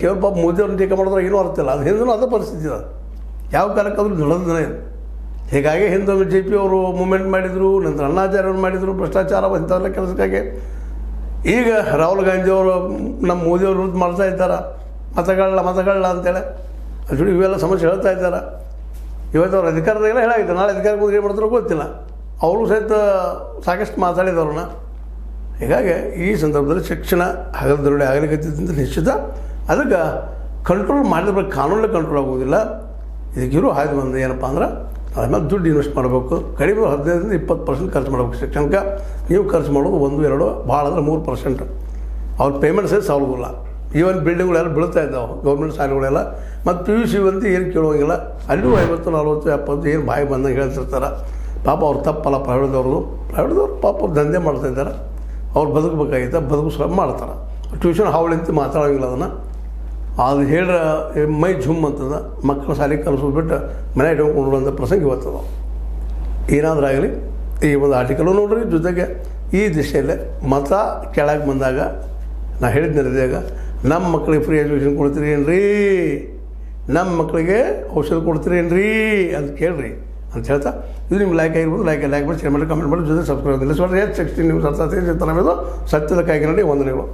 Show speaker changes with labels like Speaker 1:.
Speaker 1: ಕೇವಲ ಪಾಪ ಮೋದಿಯವ್ರನ್ನ ಟೀಕೆ ಮಾಡಿದ್ರೆ ಏನೂ ಅರ್ಥ ಇಲ್ಲ. ಅದು ಹಿಂದೂ ಅದೇ ಪರಿಸ್ಥಿತಿ ಅದು, ಯಾವ ಕಾಲಕ್ಕಾದ್ರೂ ನಡೆದಿದೆ. ಹೀಗಾಗಿ ಹಿಂದೆ ಜೆ ಪಿ ಅವರು ಮೂಮೆಂಟ್ ಮಾಡಿದರು, ನಂತರ ಅಣ್ಣಾಚಾರ್ಯವ್ರು ಮಾಡಿದರು ಭ್ರಷ್ಟಾಚಾರ ಇಂಥವೆಲ್ಲ ಕೆಲಸಕ್ಕಾಗಿ. ಈಗ ರಾಹುಲ್ ಗಾಂಧಿಯವರು ನಮ್ಮ ಮೋದಿಯವ್ರ ವಿರುದ್ಧ ಮಾಡ್ತಾ ಇದ್ದಾರೆ, ಮತಗಳಲ್ಲ ಅಂತೇಳಿ ಅದು ಇವೆಲ್ಲ ಸಮಸ್ಯೆ ಹೇಳ್ತಾ ಇದ್ದಾರೆ. ಇವತ್ತು ಅವ್ರು ಅಧಿಕಾರದಾಗೆಲ್ಲ ಹೇಳಾಗಿದೆ, ನಾಳೆ ಅಧಿಕಾರಕ್ಕೆ ಬಂದು ಏನು ಮಾಡ್ತಾರೋ ಗೊತ್ತಿಲ್ಲ. ಅವರು ಸಹಿತ ಸಾಕಷ್ಟು ಮಾತಾಡಿದವ್ರನ್ನ. ಹೀಗಾಗಿ ಈ ಸಂದರ್ಭದಲ್ಲಿ ಶಿಕ್ಷಣ ಹಗಲದೊರಡೆ ಆಗಲಿಕ್ಕಂತ ನಿಶ್ಚಿತ. ಅದಕ್ಕೆ ಕಂಟ್ರೋಲ್ ಮಾಡಿದ್ರೆ ಕಾನೂನಲ್ಲಿ ಕಂಟ್ರೋಲ್ ಆಗೋದಿಲ್ಲ. ಇದಕ್ಕಿರೋ ಹಾಯ್ದು ಬಂದು ಏನಪ್ಪ ಅಂದ್ರೆ ಅದ್ರ ಮೇಲೆ ದುಡ್ಡು ಇನ್ವೆಸ್ಟ್ ಮಾಡಬೇಕು. ಕಡಿಮೆ 15-20% ಖರ್ಚು ಮಾಡಬೇಕು ಶಿಕ್ಷಣಕ್ಕೆ. ನೀವು ಖರ್ಚು ಮಾಡೋದು 1-2, ಭಾಳ ಅಂದ್ರೆ 3%. ಅವ್ರ ಪೇಮೆಂಟ್ ಸಹ ಸಾಲೋದಿಲ್ಲ. ಈವನ್ ಬಿಲ್ಡಿಂಗ್ಗಳೆಲ್ಲ ಬೀಳ್ತಾ ಇದ್ದಾವೆ, ಗೌರ್ಮೆಂಟ್ ಶಾಲೆಗಳೆಲ್ಲ. ಮತ್ತು PUC ಬಂದು ಏನು ಕೇಳುವಂಗಿಲ್ಲ. ಅಲ್ಲೂ 50, 40, 70 ಏನು ಬಾಯಿ ಬಂದಂಗೆ ಹೇಳ್ತಿರ್ತಾರೆ. ಪಾಪ ಅವ್ರು ತಪ್ಪಲ್ಲ. ಪ್ರೈವೇಟ್ದವ್ರು ಪಾಪ ದಂಧೆ ಮಾಡ್ತಾಯಿದ್ದಾರೆ. ಅವ್ರು ಬದುಕಬೇಕಾಗಿತ್ತು, ಬದುಕು ಶ್ರಮ ಮಾಡ್ತಾರೆ. ಟ್ಯೂಷನ್ ಹಾವಳಿಂತ ಮಾತಾಡೋಂಗಿಲ್ಲ. ಅದನ್ನು ಅದು ಹೇಳ್ರೆ ಮೈ ಝುಮ್ ಅಂತದ. ಮಕ್ಕಳ ಶಾಲೆಗೆ ಕಲಿಸೋದ್ಬಿಟ್ಟು ಮನೆ ಇಟ್ಕೊಂಡ್ಕೊಳ್ಳುವಂಥ ಪ್ರಸಂಗ ಇವತ್ತದ. ಏನಾದರೂ ಆಗಲಿ ಈ ಒಂದು ಆರ್ಟಿಕಲು ನೋಡ್ರಿ. ಜೊತೆಗೆ ಈ ದಿಶೆಯಲ್ಲೇ ಮತ ಕೆಳಗೆ ಬಂದಾಗ ನಾ ಹೇಳಿದ್ನಿರಿದಾಗ ನಮ್ಮ ಮಕ್ಕಳಿಗೆ ಫ್ರೀ ಎಜುಕೇಷನ್ ಕೊಡ್ತೀರಿ ಏನ್ರಿ, ನಮ್ಮ ಮಕ್ಕಳಿಗೆ ಔಷಧ ಕೊಡ್ತೀರಿ ಏನ್ರಿ ಅಂತ ಕೇಳ್ರಿ ಅಂತ ಹೇಳ್ತಾ, ಇದು ನಿಮ್ಗೆ ಲೈಕ್ ಆಗಿರ್ಬೋದು. ಲೈಕ್ ಮಾಡಿ, ಶೇರ್ ಮಾಡಿ, ಕಮೆಂಟ್ ಮಾಡಿ, ಜೊತೆ ಸಬ್ಸ್ಕ್ರೈಬ್. 16 ನ್ಯೂಸ್ ಅರ್ಥ ಸತ್ಯದ ಕಾಯ್ಕೊಂಡು ವಂದನೆಗಳು.